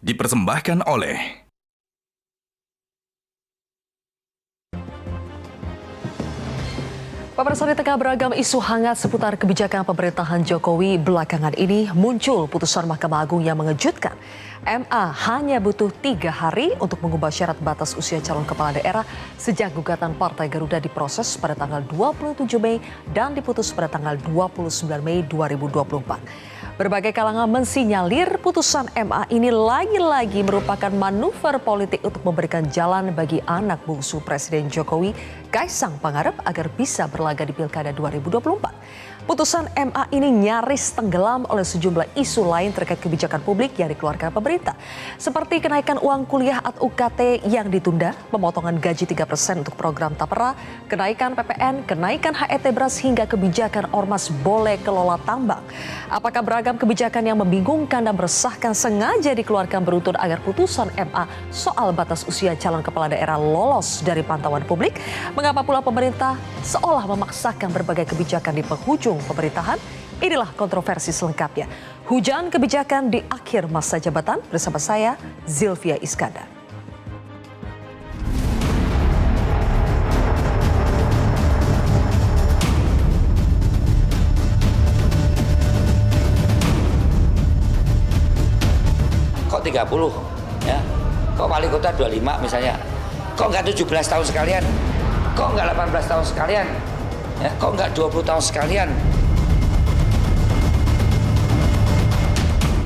dipersembahkan oleh Pemirsa, di tengah beragam isu hangat seputar kebijakan pemerintahan Jokowi belakangan ini muncul putusan Mahkamah Agung yang mengejutkan. MA hanya butuh 3 hari untuk mengubah syarat batas usia calon kepala daerah sejak gugatan Partai Garuda diproses pada tanggal 27 Mei dan diputus pada tanggal 29 Mei 2024. Berbagai kalangan mensinyalir putusan MA ini lagi-lagi merupakan manuver politik untuk memberikan jalan bagi anak bungsu Presiden Jokowi, Kaisang Pangarep, agar bisa berlaga di Pilkada 2024. Putusan MA ini nyaris tenggelam oleh sejumlah isu lain terkait kebijakan publik yang dikeluarkan pemerintah. Seperti kenaikan uang kuliah atau UKT yang ditunda, pemotongan gaji 3% untuk program Tapera, kenaikan PPN, kenaikan HET beras hingga kebijakan ormas boleh kelola tambang. Apakah beragam kebijakan yang membingungkan dan meresahkan sengaja dikeluarkan beruntun agar putusan MA soal batas usia calon kepala daerah lolos dari pantauan publik? Mengapa pula pemerintah seolah memaksakan berbagai kebijakan di penghujung pemerintahan? Inilah kontroversi selengkapnya. Hujan kebijakan di akhir masa jabatan bersama saya, Zilvia Iskandar. Kok 30 ya? Kok wali kota 25 misalnya? Kok nggak 17 tahun sekalian? Kok nggak 18 tahun sekalian? Ya, kok nggak 20 tahun sekalian?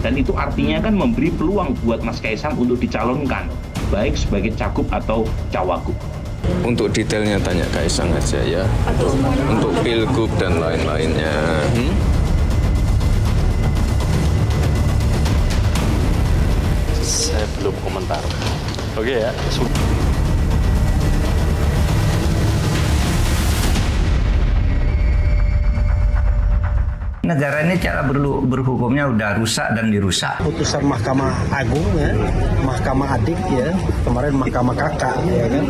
Dan itu artinya kan memberi peluang buat Mas Kaisang untuk dicalonkan, baik sebagai cagup atau cawagup. Untuk detailnya tanya Kaisang aja ya, untuk pilgub dan lain-lainnya. Saya belum komentar. Oke ya. Negara ini cara berhukumnya udah rusak dan dirusak. Putusan Mahkamah Agung ya, Mahkamah Adik ya, kemarin Mahkamah Kakak ya kan.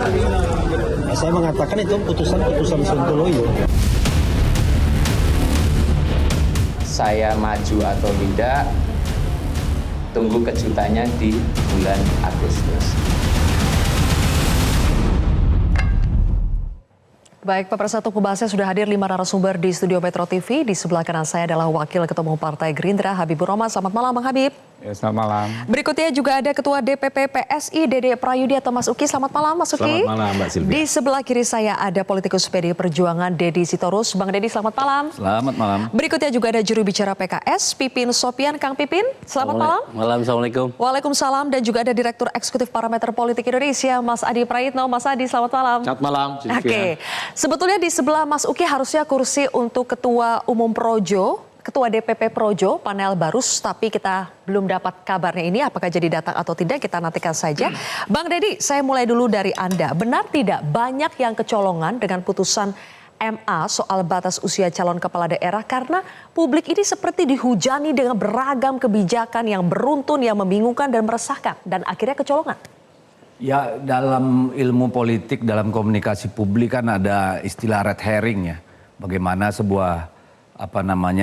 Saya mengatakan itu putusan Sontoloyo. Saya maju atau tidak, tunggu kejutannya di bulan Agustus. Baik, pemirsa, untuk pembahasnya sudah hadir 5 narasumber di studio Metro TV. Di sebelah kanan saya adalah Wakil Ketua Umum Partai Gerindra, Habibur Rahman. Selamat malam, Bang Habib. Ya, selamat malam. Berikutnya juga ada Ketua DPP PSI, Dede Prayudi atau Mas Uki. Selamat malam, Mas Uki. Selamat malam, Mbak Silvia. Di sebelah kiri saya ada politikus PDI Perjuangan, Deddy Sitorus. Bang Deddy, selamat malam. Selamat malam. Berikutnya juga ada juru bicara PKS, Pipin Sopian. Kang Pipin, selamat malam. Malam, Assalamualaikum. Waalaikumsalam. Dan juga ada Direktur Eksekutif Parameter Politik Indonesia, Mas Adi Praitno. Mas Adi, selamat malam. Selamat malam, Silvia. Oke, sebetulnya di sebelah Mas Uki harusnya kursi untuk Ketua Umum Projo, Ketua DPP Projo, panel Barus, tapi kita belum dapat kabarnya ini apakah jadi datang atau tidak, kita nantikan saja. Bang Deddy, saya mulai dulu dari Anda. Benar tidak banyak yang kecolongan dengan putusan MA soal batas usia calon kepala daerah karena publik ini seperti dihujani dengan beragam kebijakan yang beruntun, yang membingungkan dan meresahkan, dan akhirnya kecolongan? Ya, dalam ilmu politik, dalam komunikasi publik kan ada istilah red herring ya. Bagaimana sebuah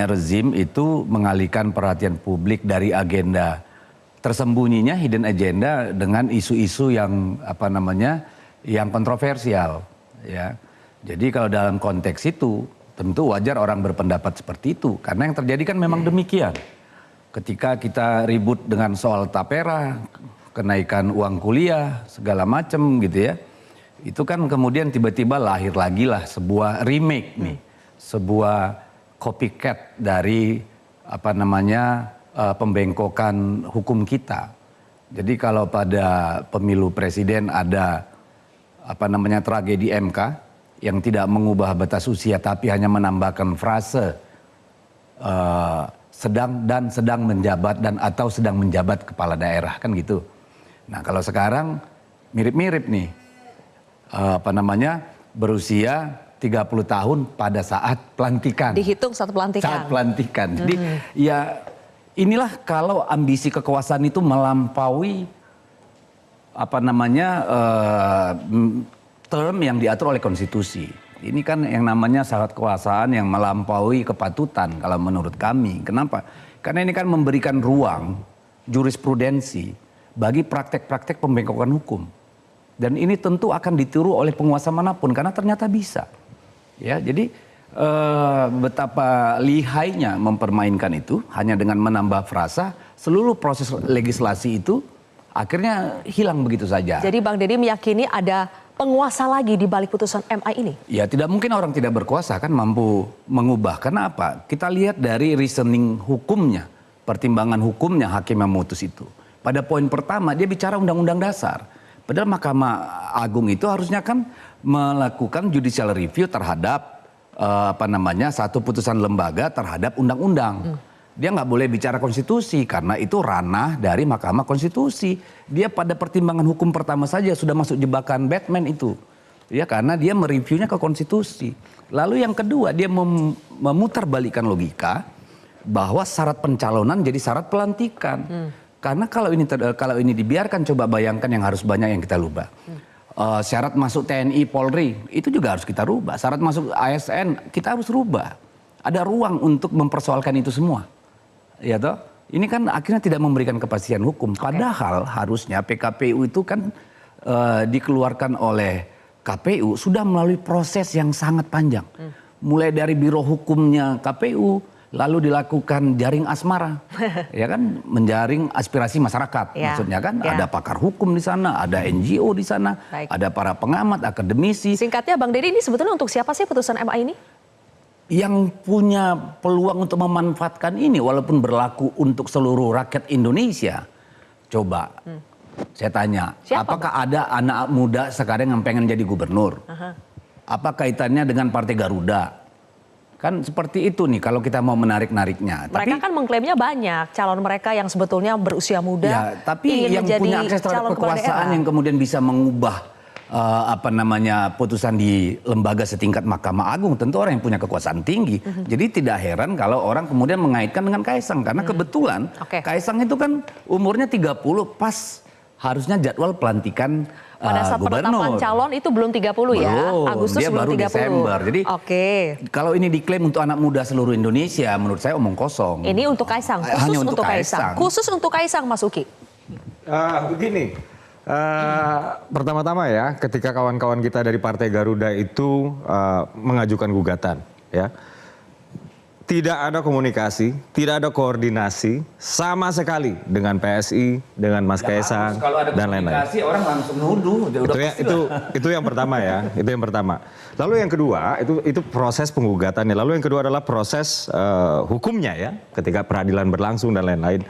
rezim itu mengalihkan perhatian publik dari agenda tersembunyinya, hidden agenda, dengan isu-isu yang yang kontroversial ya. Jadi kalau dalam konteks itu tentu wajar orang berpendapat seperti itu karena yang terjadi kan memang demikian. Ketika kita ribut dengan soal Tapera, kenaikan uang kuliah, segala macam gitu ya. Itu kan kemudian tiba-tiba lahir lagi lah sebuah remake nih. Sebuah copycat dari pembengkokan hukum kita. Jadi kalau pada pemilu presiden ada tragedi MK yang tidak mengubah batas usia tapi hanya menambahkan frase sedang menjabat dan atau sedang menjabat kepala daerah kan gitu. Nah, kalau sekarang mirip-mirip nih. Berusia 30 tahun pada saat pelantikan. Dihitung saat pelantikan. Saat pelantikan. Jadi ya inilah kalau ambisi kekuasaan itu melampaui term yang diatur oleh konstitusi. Ini kan yang namanya syarat kekuasaan yang melampaui kepatutan kalau menurut kami. Kenapa? Karena ini kan memberikan ruang jurisprudensi bagi praktek-praktek pembengkokan hukum. Dan ini tentu akan ditiru oleh penguasa manapun karena ternyata bisa. Ya, jadi betapa lihainya mempermainkan itu hanya dengan menambah frasa, seluruh proses legislasi itu akhirnya hilang begitu saja. Jadi Bang Deddy meyakini ada penguasa lagi di balik putusan MA ini? Ya tidak mungkin orang tidak berkuasa kan mampu mengubah. Karena apa? Kita lihat dari reasoning hukumnya, pertimbangan hukumnya hakim yang memutus itu. Pada poin pertama dia bicara undang-undang dasar. Padahal Mahkamah Agung itu harusnya kan melakukan judicial review terhadap satu putusan lembaga terhadap undang-undang. Dia nggak boleh bicara konstitusi karena itu ranah dari Mahkamah Konstitusi. Dia pada pertimbangan hukum pertama saja sudah masuk jebakan Batman itu. Ya karena dia mereviewnya ke konstitusi. Lalu yang kedua dia memutarbalikkan logika bahwa syarat pencalonan jadi syarat pelantikan. Karena kalau ini dibiarkan, coba bayangkan yang harus banyak yang kita rubah. Syarat masuk TNI, Polri itu juga harus kita rubah. Syarat masuk ASN kita harus rubah. Ada ruang untuk mempersoalkan itu semua. Ya toh, ini kan akhirnya tidak memberikan kepastian hukum. Padahal harusnya PKPU itu kan dikeluarkan oleh KPU sudah melalui proses yang sangat panjang. Mulai dari Biro Hukumnya KPU, lalu dilakukan jaring asmara, ya kan, menjaring aspirasi masyarakat. Ya, maksudnya kan ya. ada pakar hukum di sana, ada NGO di sana, Baik. ada para pengamat, akademisi. Singkatnya Bang Deddy, ini sebetulnya untuk siapa sih putusan MA ini? Yang punya peluang untuk memanfaatkan ini walaupun berlaku untuk seluruh rakyat Indonesia. Coba saya tanya, Siapa, apakah ada anak muda sekarang yang pengen jadi gubernur? Apa kaitannya dengan Partai Garuda? Kan seperti itu nih kalau kita mau menarik-nariknya. Mereka kan mengklaimnya banyak calon mereka yang sebetulnya berusia muda. Ya, tapi ingin yang menjadi punya akses terhadap calon kepala kekuasaan daerah. yang kemudian bisa mengubah putusan di lembaga setingkat Mahkamah Agung tentu orang yang punya kekuasaan tinggi. Jadi tidak heran kalau orang kemudian mengaitkan dengan Kaisang karena kebetulan Kaisang itu kan umurnya 30 pas harusnya jadwal pelantikan Pada saat penetapan gubernur. calon itu belum 30 ya, Belum, Agustus dia belum baru 30. Desember. Jadi kalau ini diklaim untuk anak muda seluruh Indonesia, menurut saya omong kosong. Ini untuk Kaisang, khusus Hanya untuk Kaisang. Khusus untuk Kaisang, Mas Uki. Begini, pertama-tama ya, ketika kawan-kawan kita dari Partai Garuda itu mengajukan gugatan, ya, tidak ada komunikasi, tidak ada koordinasi sama sekali dengan PSI, dengan Mas Kaisang dan lain-lain. Orang langsung nuduh. Itu yang pertama ya, itu yang pertama. Lalu yang kedua itu proses penggugatannya. Lalu yang kedua adalah proses hukumnya ya, ketika peradilan berlangsung dan lain-lain.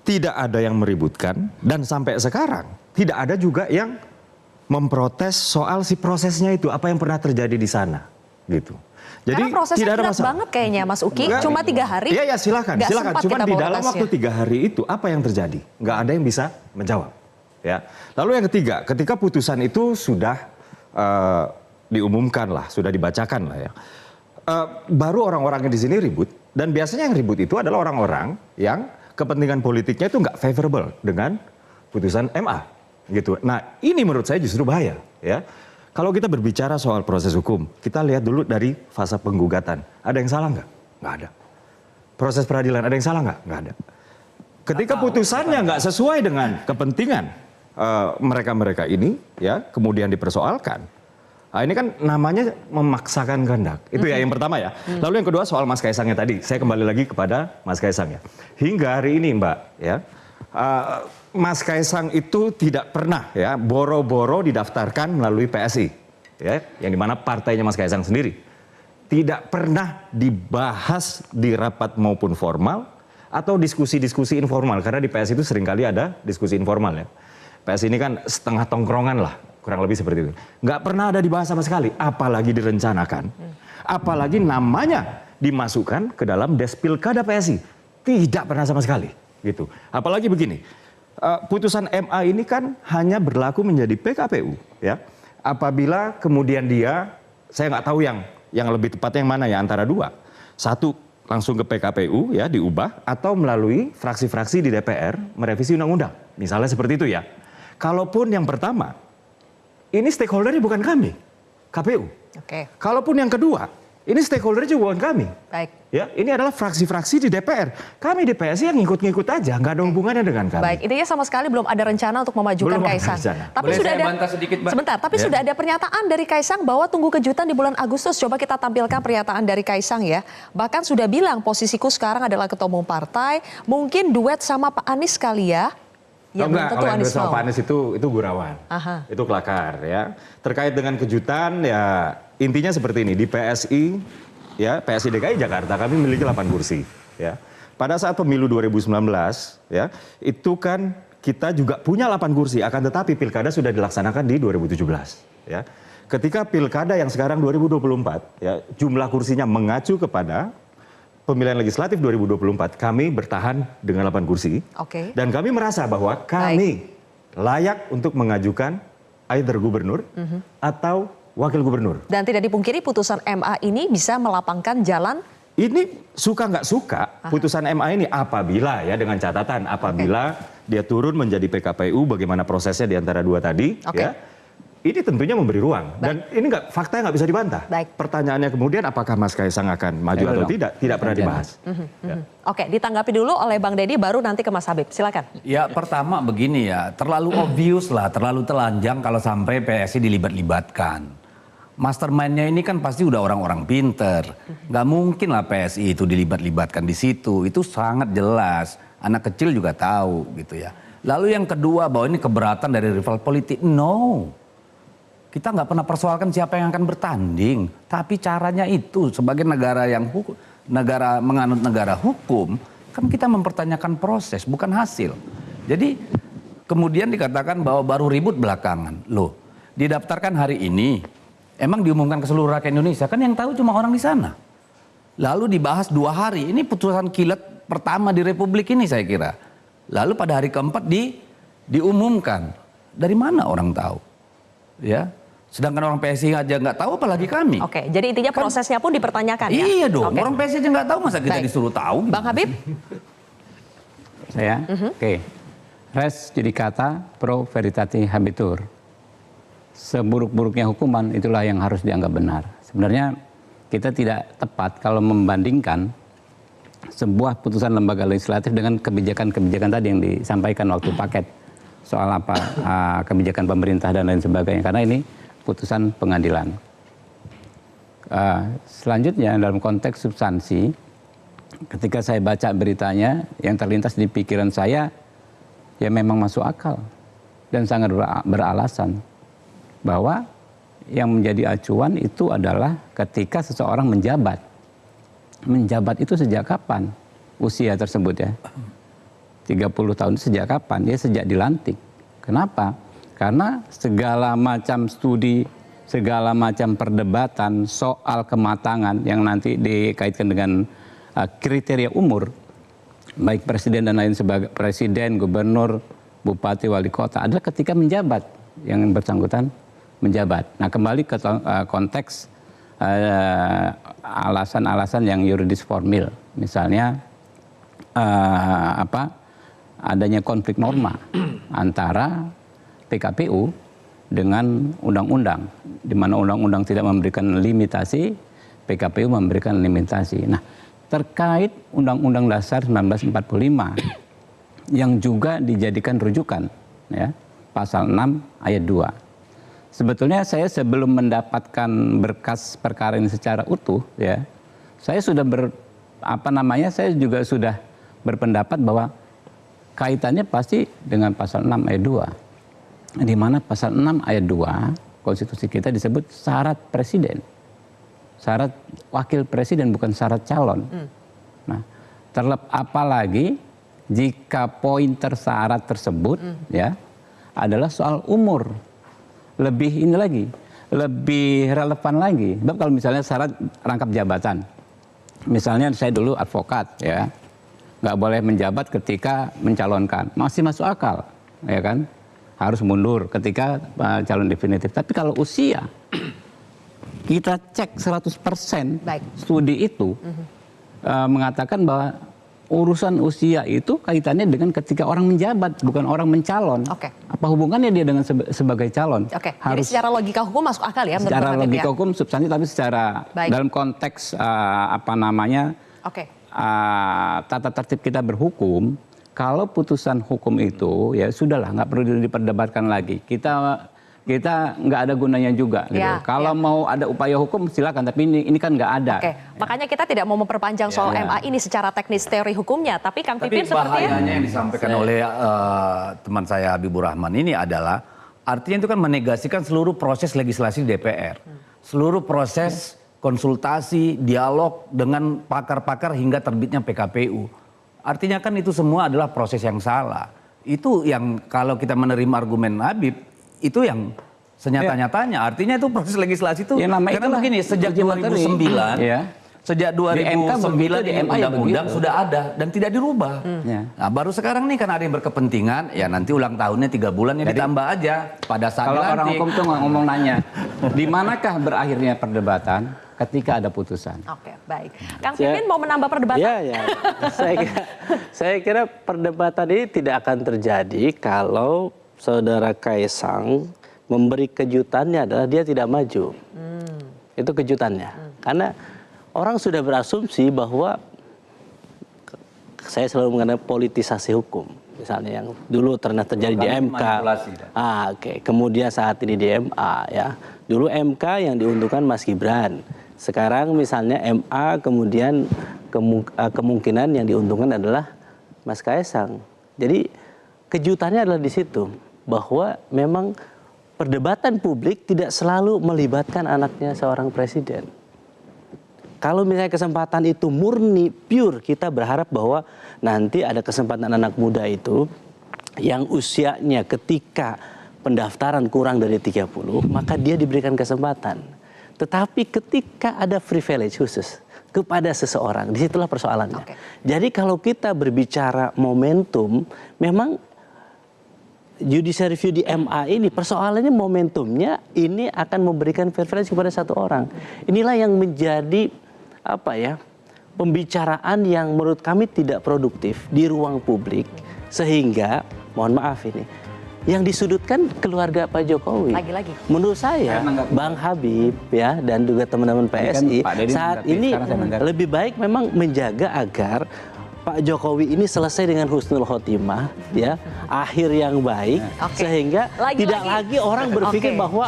Tidak ada yang meributkan dan sampai sekarang tidak ada juga yang memprotes soal si prosesnya itu apa yang pernah terjadi di sana, gitu. Jadi Karena prosesnya tidak ada berat masalah. banget kayaknya Mas Uki, cuma 3 hari. Iya silakan. Cuman di dalam waktu 3 hari itu apa yang terjadi? Nggak ada yang bisa menjawab. Ya. Lalu yang ketiga, ketika putusan itu sudah diumumkan lah, sudah dibacakan lah ya. Baru orang-orang yang di sini ribut dan biasanya yang ribut itu adalah orang-orang yang kepentingan politiknya itu nggak favorable dengan putusan MA gitu. Nah ini menurut saya justru bahaya ya. Kalau kita berbicara soal proses hukum, kita lihat dulu dari fase penggugatan. Ada yang salah nggak? Nggak ada. Proses peradilan ada yang salah nggak? Nggak ada. Ketika putusannya nggak sesuai dengan kepentingan mereka-mereka ini, ya kemudian dipersoalkan. Nah, ini kan namanya memaksakan kehendak. Itu ya yang pertama ya. Lalu yang kedua soal Mas Kaisangnya tadi. Saya kembali lagi kepada Mas Kaisang ya. Hingga hari ini Mbak ya. Mas Kaisang itu tidak pernah ya boro-boro didaftarkan melalui PSI. Ya, yang dimana partainya Mas Kaisang sendiri. Tidak pernah dibahas di rapat maupun formal. Atau diskusi-diskusi informal. Karena di PSI itu seringkali ada diskusi informal ya. PSI ini kan setengah tongkrongan lah. Kurang lebih seperti itu. Nggak pernah ada dibahas sama sekali. Apalagi direncanakan. Apalagi namanya dimasukkan ke dalam Despilkada PSI. Tidak pernah sama sekali. Gitu. Apalagi begini. Putusan MA ini kan hanya berlaku menjadi PKPU. Ya. Apabila kemudian dia, saya nggak tahu yang lebih tepatnya yang mana ya antara dua. Satu langsung ke PKPU ya diubah atau melalui fraksi-fraksi di DPR merevisi undang-undang. Misalnya seperti itu ya. Kalaupun yang pertama, ini stakeholdernya bukan kami, KPU. Oke. Kalaupun yang kedua, Ini stakeholder juga bukan kami. Baik. Ya, ini adalah fraksi-fraksi di DPR. Kami di PSI yang ngikut-ngikut aja, nggak ada hubungannya dengan kami. Baik, intinya sama sekali belum ada rencana untuk memajukan Belum ada Kaisang. rencana. Tapi Boleh sudah saya ada bantah sedikit, Mbak? Sebentar, tapi sudah ada pernyataan dari Kaisang bahwa tunggu kejutan di bulan Agustus. Coba kita tampilkan pernyataan dari Kaisang ya. Bahkan sudah bilang posisiku sekarang adalah ketua umum partai, mungkin duet sama Pak Anies kali ya. Ya, belum tentu kalau yang Anies bersama mau. Pak Anies itu gurauan. Aha. Itu kelakar ya. Terkait dengan kejutan ya intinya seperti ini, di PSI ya, PSI DKI Jakarta kami memiliki 8 kursi ya. Pada saat pemilu 2019 ya, itu kan kita juga punya 8 kursi, akan tetapi pilkada sudah dilaksanakan di 2017 ya. Ketika pilkada yang sekarang 2024 ya, jumlah kursinya mengacu kepada pemilihan legislatif 2024, kami bertahan dengan 8 kursi. Oke. Dan kami merasa bahwa kami layak untuk mengajukan either gubernur atau wakil gubernur. Dan tidak dipungkiri putusan MA ini bisa melapangkan jalan. Ini suka nggak suka putusan MA ini apabila ya dengan catatan apabila dia turun menjadi PKPU, bagaimana prosesnya di antara dua tadi Oke. ya. Ini tentunya memberi ruang dan ini faktanya nggak bisa dibantah. Baik. Pertanyaannya kemudian apakah Mas Kaisang akan maju atau tidak pernah dibahas. Ya. Oke, ditanggapi dulu oleh Bang Deddy, baru nanti ke Mas Habib. Silakan. Ya pertama begini ya, terlalu obvious lah, terlalu telanjang kalau sampai PSI dilibat-libatkan. Mastermind-nya ini kan pasti udah orang-orang pinter. Nggak mungkin lah PSI itu dilibat-libatkan di situ. Itu sangat jelas. Anak kecil juga tahu gitu ya. Lalu yang kedua bahwa ini keberatan dari rival politik. No. Kita nggak pernah persoalkan siapa yang akan bertanding. Tapi caranya itu sebagai negara yang menganut negara hukum. Kan kita mempertanyakan proses bukan hasil. Jadi kemudian dikatakan bahwa baru ribut belakangan. Loh, didaftarkan hari ini. Emang diumumkan ke seluruh rakyat Indonesia, kan yang tahu cuma orang di sana. Lalu dibahas 2 hari, ini putusan kilat pertama di Republik ini saya kira. Lalu pada hari keempat diumumkan. Dari mana orang tahu? Ya, sedangkan orang PSI aja nggak tahu apalagi kami. Oke, jadi intinya prosesnya pun dipertanyakan ya? Iya dong, Oke. orang PSI aja nggak tahu masa kita Baik. disuruh tahu. Bang Habib? Saya, oke. Res judicata pro veritati habetur. Seburuk-buruknya hukuman itulah yang harus dianggap benar. Sebenarnya kita tidak tepat kalau membandingkan sebuah putusan lembaga legislatif dengan kebijakan-kebijakan tadi yang disampaikan waktu paket soal kebijakan pemerintah dan lain sebagainya. Karena ini putusan pengadilan. Selanjutnya dalam konteks substansi, ketika saya baca beritanya, yang terlintas di pikiran saya ya memang masuk akal dan sangat beralasan. Bahwa yang menjadi acuan itu adalah ketika seseorang menjabat. Menjabat itu sejak kapan? Usia tersebut ya. 30 tahun itu sejak kapan? Dia sejak dilantik. Kenapa? Karena segala macam studi, segala macam perdebatan soal kematangan yang nanti dikaitkan dengan kriteria umur, baik presiden dan lain sebagainya, presiden, gubernur, bupati, wali kota, adalah ketika menjabat yang bersangkutan menjabat. Nah, kembali ke konteks alasan-alasan yang yuridis formil, misalnya adanya konflik norma antara PKPU dengan undang-undang, di mana undang-undang tidak memberikan limitasi, PKPU memberikan limitasi. Nah, terkait Undang-Undang Dasar 1945 yang juga dijadikan rujukan, ya, pasal 6 ayat 2. Sebetulnya saya sebelum mendapatkan berkas perkara ini secara utuh, ya, saya sudah saya juga sudah berpendapat bahwa kaitannya pasti dengan pasal 6 ayat 2. Di mana pasal 6 ayat 2 konstitusi kita disebut syarat presiden. Syarat wakil presiden bukan syarat calon. Nah, apalagi jika poin tersyarat tersebut ya adalah soal umur. Lebih relevan lagi. Sebab kalau misalnya syarat rangkap jabatan, misalnya saya dulu advokat, ya, nggak boleh menjabat ketika mencalonkan, masih masuk akal, ya kan? Harus mundur ketika calon definitif. Tapi kalau usia, kita cek 100% Baik. studi itu mengatakan bahwa urusan usia itu kaitannya dengan ketika orang menjabat, bukan orang mencalon. Oke. Apa hubungannya dia dengan sebagai calon? Oke. Jadi secara logika hukum masuk akal ya menurut secara Bang Habib logika ya? hukum substansi, tapi secara Baik. dalam konteks Oke. tata tertib kita berhukum, kalau putusan hukum itu ya sudahlah, nggak perlu diperdebatkan lagi. Kita nggak ada gunanya juga gitu. Ya, Kalau mau ada upaya hukum silakan, tapi ini kan nggak ada. Oke, makanya kita tidak mau memperpanjang soal MA ini secara teknis teori hukumnya, tapi Kang Pipin sepertinya bahayanya yang disampaikan oleh teman saya Habibur Rahman ini adalah artinya itu kan menegasikan seluruh proses legislasi DPR, seluruh proses konsultasi, dialog dengan pakar-pakar hingga terbitnya PKPU. Artinya kan itu semua adalah proses yang salah. Itu yang kalau kita menerima argumen Habib, itu yang senyata-nyatanya. Artinya itu proses legislasi itu, ya, karena begini, sejak 2009, ya. Sejak 2009 di undang-undang sudah ada dan tidak dirubah. Ya. Nah, baru sekarang nih kan ada yang berkepentingan, ya nanti ulang tahunnya 3 bulan ya ditambah aja pada saat Kalau dilantik. orang hukum tuh ngomong nanya, di manakah berakhirnya perdebatan ketika ada putusan? Oke, baik. Kang Pipin mau menambah perdebatan? Ya. Saya kira perdebatan ini tidak akan terjadi kalau Saudara Kaisang memberi kejutannya adalah dia tidak maju. Itu kejutannya. Karena orang sudah berasumsi bahwa, saya selalu mengenai politisasi hukum. Misalnya yang dulu pernah terjadi di MK. Kemudian saat ini di MA ya. Dulu MK yang diuntungkan Mas Gibran. Sekarang misalnya MA kemudian kemungkinan yang diuntungkan adalah Mas Kaisang. Jadi kejutannya adalah di situ. Bahwa memang perdebatan publik tidak selalu melibatkan anaknya seorang presiden. Kalau misalnya kesempatan itu murni, pure, kita berharap bahwa nanti ada kesempatan anak muda itu yang usianya ketika pendaftaran kurang dari 30, maka dia diberikan kesempatan. Tetapi ketika ada privilege khusus kepada seseorang, disitulah persoalannya. Jadi kalau kita berbicara momentum, memang judicial review di MA ini persoalannya momentumnya ini akan memberikan privilege kepada satu orang. Inilah yang menjadi pembicaraan yang menurut kami tidak produktif di ruang publik, sehingga mohon maaf ini yang disudutkan keluarga Pak Jokowi. Lagi-lagi. Menurut saya Bang Habib ya dan juga teman-teman PSI saat ini lebih baik memang menjaga agar Pak Jokowi ini selesai dengan husnul khotimah, ya, akhir yang baik, sehingga tidak lagi orang berpikir bahwa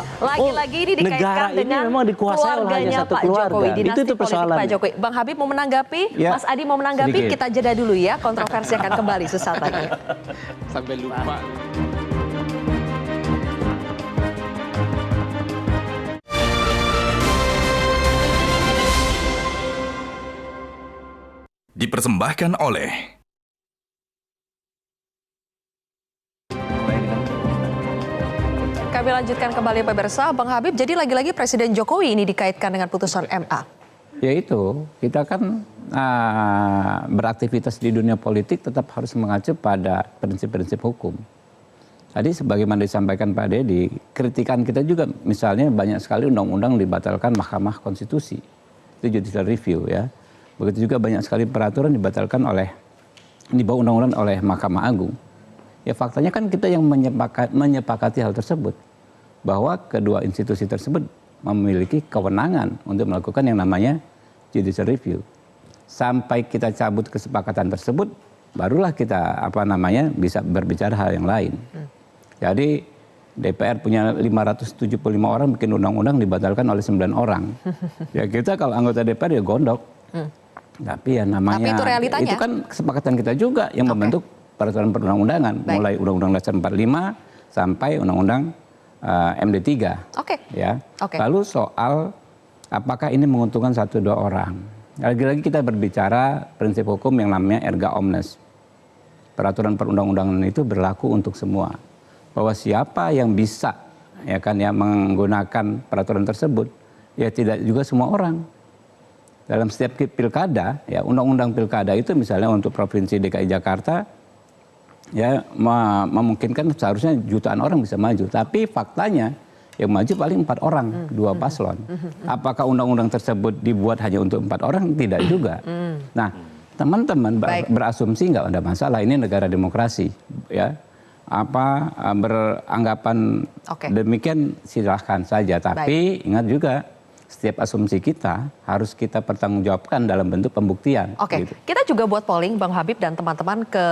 negara ini memang dikuasai oleh hanya satu keluarga. Itu persoalannya. Pak Jokowi. Bang Habib mau menanggapi, Mas Adi mau menanggapi, kita jeda dulu ya. Kontroversi akan kembali sesaat lagi. Sampai lupa. Dipersembahkan oleh Kami lanjutkan kembali pemirsa. Bang Habib, jadi lagi-lagi Presiden Jokowi ini dikaitkan dengan putusan MA. Ya itu, kita kan beraktivitas di dunia politik tetap harus mengacu pada prinsip-prinsip hukum. Tadi sebagaimana disampaikan Pak Dedi, kritikan kita juga misalnya banyak sekali undang-undang dibatalkan Mahkamah Konstitusi. Itu judicial review ya. Begitu juga banyak sekali peraturan dibatalkan di bawah undang-undang oleh Mahkamah Agung. Ya faktanya kan kita yang menyepakati hal tersebut. Bahwa kedua institusi tersebut memiliki kewenangan untuk melakukan yang namanya judicial review. Sampai kita cabut kesepakatan tersebut, barulah kita bisa berbicara hal yang lain. Jadi DPR punya 575 orang bikin undang-undang dibatalkan oleh 9 orang. Ya kita kalau anggota DPR ya gondok. Tapi ya namanya, itu kan kesepakatan kita juga yang membentuk peraturan perundang-undangan. Mulai Undang-Undang Dasar 45 sampai Undang-Undang MD3. Ya. Lalu soal apakah ini menguntungkan 1-2 orang. Lagi-lagi kita berbicara prinsip hukum yang namanya erga omnes. Peraturan perundang-undangan itu berlaku untuk semua. Bahwa siapa yang bisa menggunakan peraturan tersebut, ya tidak juga semua orang. Dalam setiap pilkada, ya undang-undang pilkada itu misalnya untuk Provinsi DKI Jakarta, ya memungkinkan seharusnya jutaan orang bisa maju. Tapi faktanya yang maju paling 4 orang, 2 paslon. Apakah undang-undang tersebut dibuat hanya untuk 4 orang? Tidak juga. Nah, teman-teman berasumsi nggak ada masalah, ini negara demokrasi, ya. Beranggapan demikian silahkan saja, tapi ingat juga setiap asumsi kita harus kita pertanggungjawabkan dalam bentuk pembuktian. Gitu. Kita juga buat polling Bang Habib dan teman-teman ke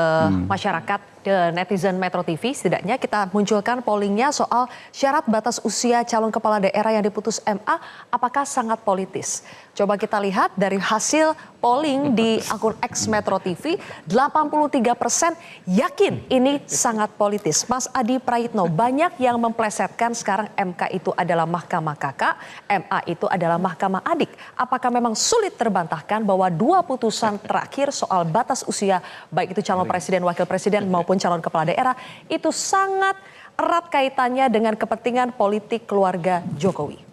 masyarakat, ke netizen Metro TV. Setidaknya kita munculkan pollingnya soal syarat batas usia calon kepala daerah yang diputus MA apakah sangat politis. Coba kita lihat dari hasil polling di akun X Metro TV, 83% yakin ini sangat politis. Mas Adi Praitno, banyak yang memplesetkan sekarang MK itu adalah mahkamah kakak, MA itu adalah mahkamah adik. Apakah memang sulit terbantahkan bahwa dua putusan terakhir soal batas usia, baik itu calon presiden, wakil presiden maupun calon kepala daerah, itu sangat erat kaitannya dengan kepentingan politik keluarga Jokowi?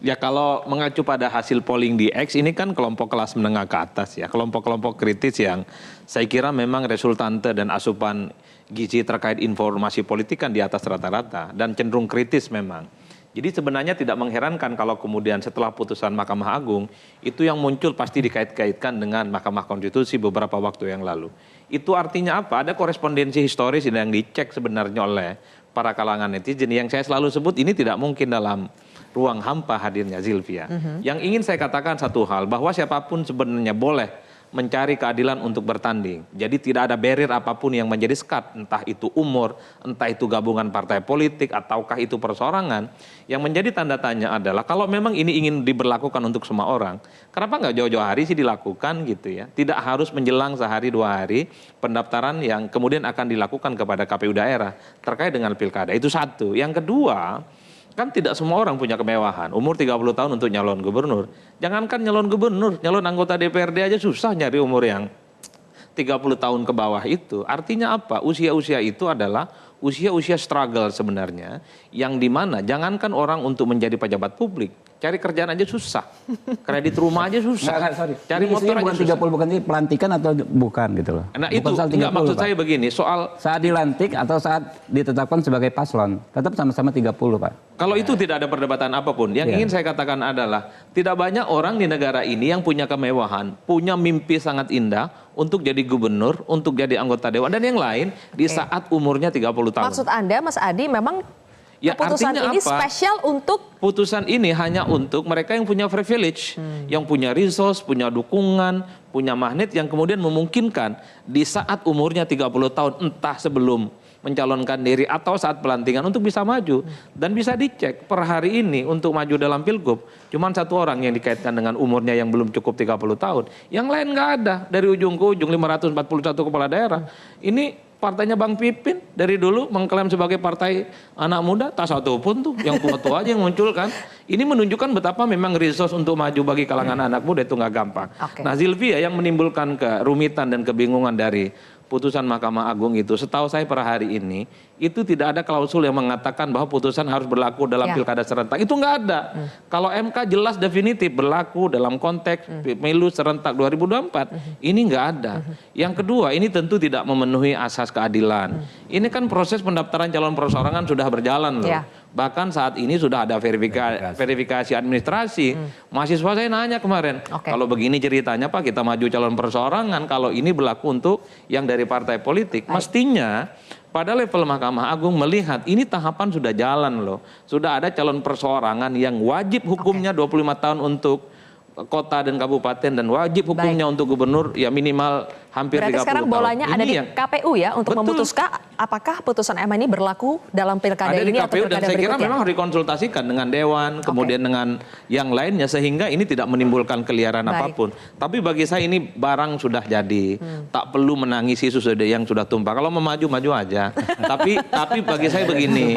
Ya kalau mengacu pada hasil polling di X ini kan kelompok kelas menengah ke atas ya, kelompok-kelompok kritis yang saya kira memang resultante dan asupan gizi terkait informasi politik kan di atas rata-rata dan cenderung kritis memang. Jadi sebenarnya tidak mengherankan kalau kemudian setelah putusan Mahkamah Agung itu yang muncul pasti dikait-kaitkan dengan Mahkamah Konstitusi beberapa waktu yang lalu. Itu artinya apa? Ada korespondensi historis yang dicek sebenarnya oleh para kalangan netizen yang saya selalu sebut ini tidak mungkin dalam ruang hampa hadirnya Zilvia. Yang ingin saya katakan satu hal, bahwa siapapun sebenarnya boleh mencari keadilan untuk bertanding. Jadi tidak ada barrier apapun yang menjadi sekat, entah itu umur, entah itu gabungan partai politik, ataukah itu perseorangan. Yang menjadi tanda tanya adalah kalau memang ini ingin diberlakukan untuk semua orang, kenapa nggak jauh-jauh hari sih dilakukan gitu ya? Tidak harus menjelang sehari dua hari pendaftaran yang kemudian akan dilakukan kepada KPU daerah terkait dengan pilkada. Itu satu. Yang kedua, kan tidak semua orang punya kemewahan. Umur 30 tahun untuk nyalon gubernur. Jangankan nyalon gubernur, nyalon anggota DPRD aja susah nyari umur yang 30 tahun ke bawah itu. Artinya apa? Usia-usia itu adalah usia-usia struggle sebenarnya. Yang dimana jangankan orang untuk menjadi pejabat publik, cari kerjaan aja susah. Kredit rumah aja susah. Cari motor aja bukan 30, bukan pelantikan atau bukan gitu loh. Nah itu enggak maksud saya begini, soal saat dilantik atau saat ditetapkan sebagai paslon, tetap sama-sama 30 Pak. Kalau itu tidak ada perdebatan apapun. Yang ingin saya katakan adalah tidak banyak orang di negara ini yang punya kemewahan, punya mimpi sangat indah untuk jadi gubernur, untuk jadi anggota dewan dan yang lain di saat umurnya 30 tahun. Maksud Anda Mas Adi memang keputusan ini apa? Spesial untuk? Putusan ini hanya untuk mereka yang punya privilege, yang punya resource, punya dukungan, punya magnet yang kemudian memungkinkan di saat umurnya 30 tahun, entah sebelum mencalonkan diri atau saat pelantikan untuk bisa maju. Dan bisa dicek per hari ini untuk maju dalam pilgub, cuman satu orang yang dikaitkan dengan umurnya yang belum cukup 30 tahun. Yang lain nggak ada, dari ujung ke ujung 541 kepala daerah. Ini partainya Bang Pipin dari dulu mengklaim sebagai partai anak muda, tak satu pun tuh yang tua-tua aja yang muncul kan. Ini menunjukkan betapa memang resource untuk maju bagi kalangan anak muda itu nggak gampang. Nah Zilvia yang menimbulkan kerumitan dan kebingungan dari putusan Mahkamah Agung itu, setahu saya per hari ini itu tidak ada klausul yang mengatakan bahwa putusan harus berlaku dalam pilkada serentak. Itu nggak ada. Kalau MK jelas definitif berlaku dalam konteks pemilu serentak 2024, ini nggak ada. Yang kedua, ini tentu tidak memenuhi asas keadilan. Ini kan proses pendaftaran calon perseorangan sudah berjalan loh. Bahkan saat ini sudah ada verifikasi administrasi. Mahasiswa saya nanya kemarin, kalau begini ceritanya Pak kita maju calon perseorangan, kalau ini berlaku untuk yang dari partai politik, mestinya pada level Mahkamah Agung melihat ini tahapan sudah jalan loh. Sudah ada calon perseorangan yang wajib hukumnya 25 tahun untuk kota dan kabupaten dan wajib hukumnya untuk gubernur ya minimal hampir 30 tahun. Berarti sekarang bolanya ada di KPU ya untuk memutuskan apakah putusan MA ini berlaku dalam pilkada ini atau pilkada berikutnya. Ada di KPU dan saya kira memang harus dikonsultasikan dengan Dewan, kemudian dengan yang lainnya sehingga ini tidak menimbulkan keliaran apapun. Tapi bagi saya ini barang sudah jadi, tak perlu menangisi sesuatu yang sudah tumpah. Kalau mau maju aja. tapi bagi saya begini,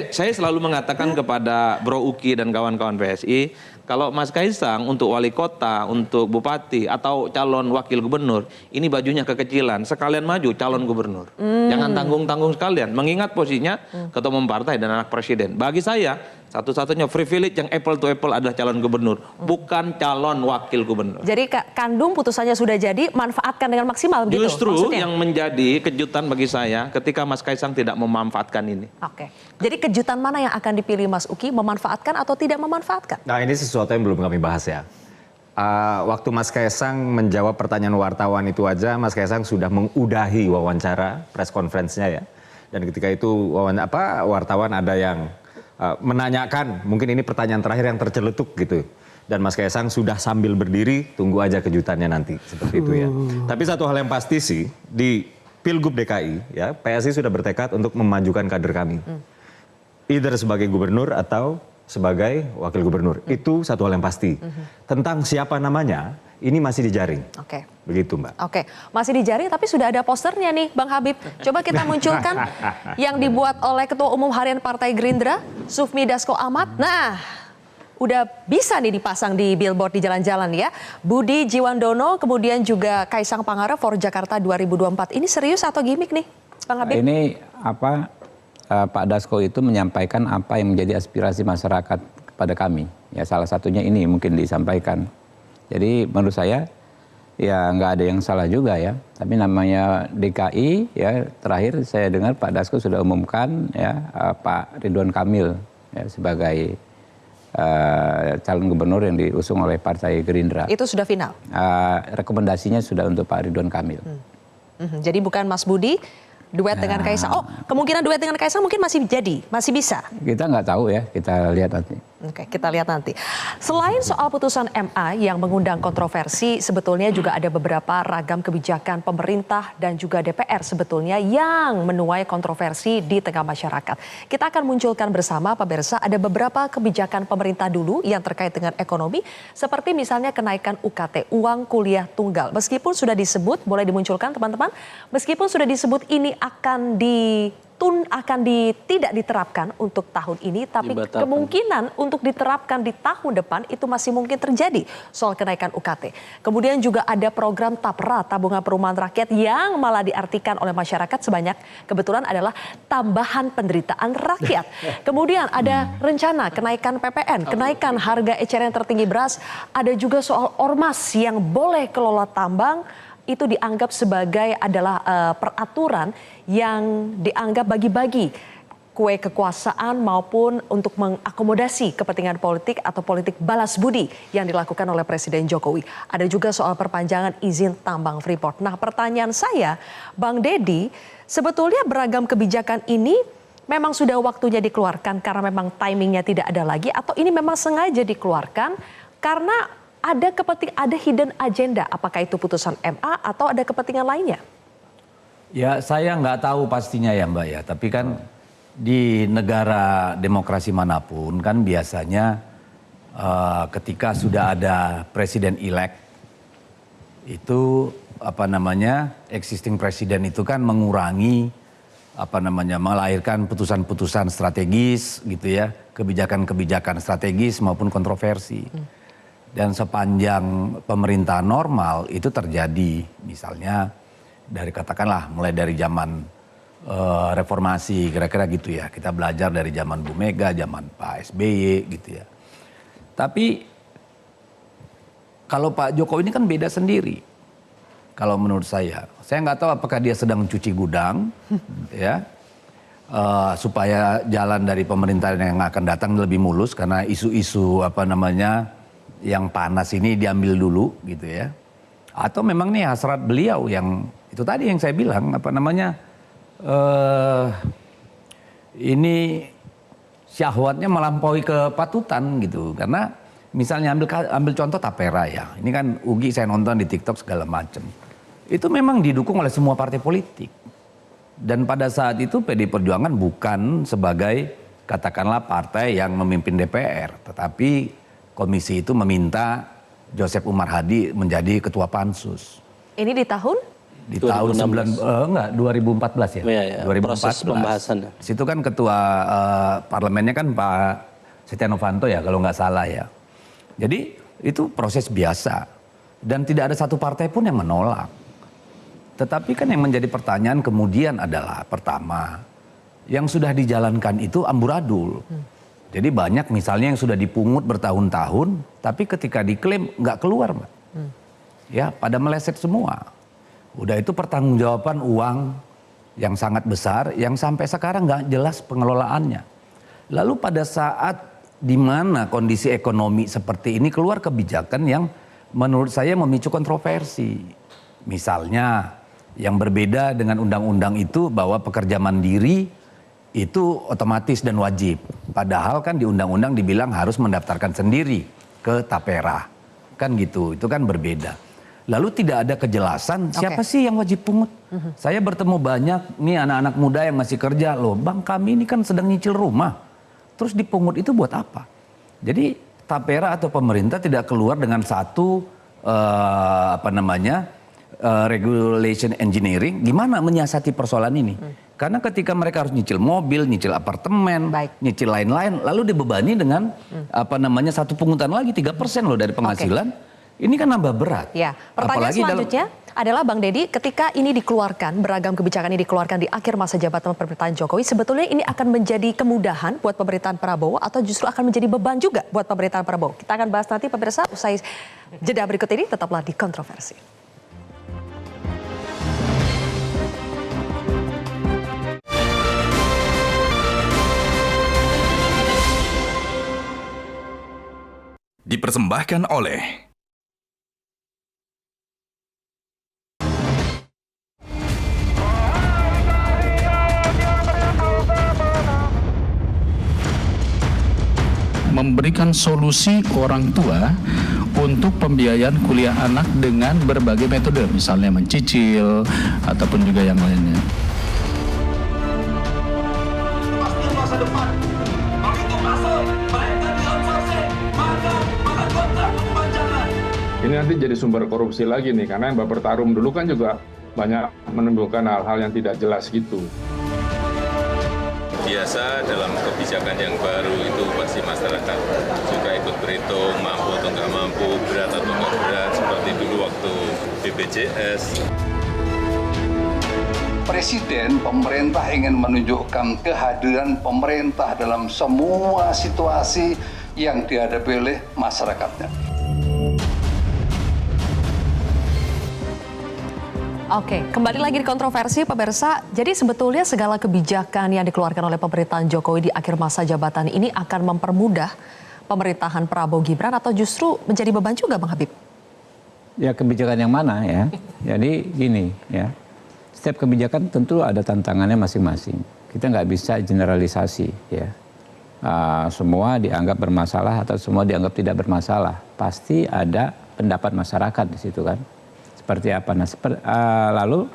saya selalu mengatakan kepada Bro Uki dan kawan-kawan PSI, kalau Mas Kaisang untuk wali kota, untuk bupati atau calon wakil gubernur, ini bajunya kekecilan, sekalian maju calon gubernur. Jangan tanggung-tanggung sekalian, mengingat posisinya ketua umum partai dan anak presiden. Bagi saya, satu-satunya privilege yang apple to apple adalah calon gubernur, bukan calon wakil gubernur. Jadi kandung putusannya sudah jadi, manfaatkan dengan maksimal begitu? Justru maksudnya? Yang menjadi kejutan bagi saya ketika Mas Kaisang tidak memanfaatkan ini. Jadi kejutan mana yang akan dipilih Mas Uki, memanfaatkan atau tidak memanfaatkan? Nah ini sesuatu yang belum kami bahas ya. waktu Mas Kaisang menjawab pertanyaan wartawan itu aja, Mas Kaisang sudah mengudahi wawancara press conference-nya ya. Dan ketika itu wartawan ada yang menanyakan, mungkin ini pertanyaan terakhir yang terceletuk gitu. Dan Mas Kaisang sudah sambil berdiri, tunggu aja kejutannya nanti, seperti itu ya. Tapi satu hal yang pasti sih, di Pilgub DKI ya, PSI sudah bertekad untuk memajukan kader kami. Either sebagai gubernur atau sebagai wakil gubernur. Itu satu hal yang pasti. Tentang siapa namanya, ini masih dijaring. Oke. Begitu Mbak. Oke, masih dijaring tapi sudah ada posternya nih Bang Habib. Coba kita munculkan yang dibuat oleh Ketua Umum Harian Partai Gerindra, Sufmi Dasko Ahmad. Nah, udah bisa nih dipasang di billboard di jalan-jalan ya. Budi Jiwandono, kemudian juga Kaisang Pangarep for Jakarta 2024. Ini serius atau gimmick nih Bang Habib? Ini Pak Dasko itu menyampaikan apa yang menjadi aspirasi masyarakat kepada kami. Ya salah satunya ini mungkin disampaikan. Jadi menurut saya ya nggak ada yang salah juga ya. Tapi namanya DKI ya, terakhir saya dengar Pak Dasko sudah umumkan ya Pak Ridwan Kamil ya, sebagai calon gubernur yang diusung oleh Partai Gerindra. Itu sudah final? Rekomendasinya sudah untuk Pak Ridwan Kamil. Jadi bukan Mas Budi duet dengan Kaisang. Oh, kemungkinan duet dengan Kaisang mungkin masih jadi, masih bisa. Kita nggak tahu ya, kita lihat nanti. Oke, kita lihat nanti. Selain soal putusan MA yang mengundang kontroversi, sebetulnya juga ada beberapa ragam kebijakan pemerintah dan juga DPR sebetulnya yang menuai kontroversi di tengah masyarakat. Kita akan munculkan bersama pemirsa, ada beberapa kebijakan pemerintah dulu yang terkait dengan ekonomi, seperti misalnya kenaikan UKT, uang kuliah tunggal. Meskipun sudah disebut, boleh dimunculkan teman-teman, meskipun sudah disebut ini tidak diterapkan untuk tahun ini, tapi kemungkinan untuk diterapkan di tahun depan itu masih mungkin terjadi soal kenaikan UKT. Kemudian juga ada program TAPRA, tabungan perumahan rakyat, yang malah diartikan oleh masyarakat sebanyak kebetulan adalah tambahan penderitaan rakyat. Kemudian ada rencana kenaikan PPN, kenaikan harga eceran tertinggi beras, ada juga soal ormas yang boleh kelola tambang. Itu dianggap sebagai adalah peraturan yang dianggap bagi-bagi kue kekuasaan maupun untuk mengakomodasi kepentingan politik atau politik balas budi yang dilakukan oleh Presiden Jokowi. Ada juga soal perpanjangan izin tambang Freeport. Nah, pertanyaan saya, Bang Deddy, sebetulnya beragam kebijakan ini memang sudah waktunya dikeluarkan karena memang timingnya tidak ada lagi, atau ini memang sengaja dikeluarkan karena ada hidden agenda, apakah itu putusan MA atau ada kepentingan lainnya? Ya saya nggak tahu pastinya ya Mbak ya, tapi kan di negara demokrasi manapun kan biasanya ketika sudah ada presiden elect itu existing presiden itu kan mengurangi melahirkan putusan-putusan strategis gitu ya, kebijakan-kebijakan strategis maupun kontroversi. Dan sepanjang pemerintahan normal itu terjadi, misalnya mulai dari zaman reformasi, kira-kira gitu ya. Kita belajar dari zaman Bu Mega, zaman Pak SBY gitu ya. Tapi kalau Pak Jokowi ini kan beda sendiri. Kalau menurut saya nggak tahu apakah dia sedang mencuci gudang, ya, supaya jalan dari pemerintahan yang akan datang lebih mulus karena isu-isu yang panas ini diambil dulu gitu ya. Atau memang nih hasrat beliau yang itu tadi yang saya bilang ini syahwatnya melampaui kepatutan gitu. Karena misalnya ambil contoh Tapera ya. Ini kan Ugi saya nonton di TikTok segala macam. Itu memang didukung oleh semua partai politik. Dan pada saat itu PDI Perjuangan bukan sebagai katakanlah partai yang memimpin DPR, tetapi komisi itu meminta Joseph Umar Hadi menjadi ketua pansus. Ini di tahun? Di tahun 2014 ya. Ya, 2014. Proses pembahasan. Situ kan ketua parlemennya kan Pak Setia Novanto ya kalau nggak salah ya. Jadi itu proses biasa dan tidak ada satu partai pun yang menolak. Tetapi kan yang menjadi pertanyaan kemudian adalah pertama, yang sudah dijalankan itu amburadul. Jadi banyak misalnya yang sudah dipungut bertahun-tahun, tapi ketika diklaim nggak keluar, Mbak. Ya, pada meleset semua. Udah itu pertanggungjawaban uang yang sangat besar, yang sampai sekarang nggak jelas pengelolaannya. Lalu pada saat di mana kondisi ekonomi seperti ini keluar kebijakan yang menurut saya memicu kontroversi. Misalnya yang berbeda dengan undang-undang itu bahwa pekerja mandiri itu otomatis dan wajib. Padahal kan di undang-undang dibilang harus mendaftarkan sendiri ke Tapera. Kan gitu, itu kan berbeda. Lalu tidak ada kejelasan siapa sih yang wajib pungut. Saya bertemu banyak nih anak-anak muda yang masih kerja. Loh bang, kami ini kan sedang nyicil rumah. Terus dipungut itu buat apa? Jadi Tapera atau pemerintah tidak keluar dengan satu regulation engineering. Gimana menyiasati persoalan ini? Karena ketika mereka harus nyicil mobil, nyicil apartemen, nyicil lain-lain, lalu dibebani dengan satu pungutan lagi 3% loh dari penghasilan. Ini kan nambah berat. Ya, pertanyaan selanjutnya adalah Bang Deddy, ketika ini dikeluarkan, beragam kebijakan ini dikeluarkan di akhir masa jabatan pemerintahan Jokowi, sebetulnya ini akan menjadi kemudahan buat pemerintahan Prabowo atau justru akan menjadi beban juga buat pemerintahan Prabowo? Kita akan bahas nanti pemirsa, usai jeda berikut ini, tetaplah di Kontroversi. Dipersembahkan oleh memberikan solusi orang tua untuk pembiayaan kuliah anak dengan berbagai metode, misalnya mencicil ataupun juga yang lainnya. Masa depan, begitu masuk, mereka di-outsourcing, maka kontrak perpanjangan. Ini nanti jadi sumber korupsi lagi nih, karena yang Baper Tarum dulu kan juga banyak menimbulkan hal-hal yang tidak jelas gitu. Biasa dalam kebijakan yang baru itu pasti masyarakat juga ikut berhitung, mampu atau nggak mampu, berat atau nggak berat, seperti dulu waktu BPJS. Presiden, pemerintah ingin menunjukkan kehadiran pemerintah dalam semua situasi yang dihadapi oleh masyarakatnya. Oke, kembali lagi di Kontroversi, pemirsa. Jadi sebetulnya segala kebijakan yang dikeluarkan oleh pemerintahan Jokowi di akhir masa jabatan ini akan mempermudah pemerintahan Prabowo Gibran atau justru menjadi beban juga, Bang Habib? Ya kebijakan yang mana ya? Jadi gini ya, setiap kebijakan tentu ada tantangannya masing-masing. Kita nggak bisa generalisasi ya. Semua dianggap bermasalah atau semua dianggap tidak bermasalah. Pasti ada pendapat masyarakat di situ kan. Seperti apa? Nah, lalu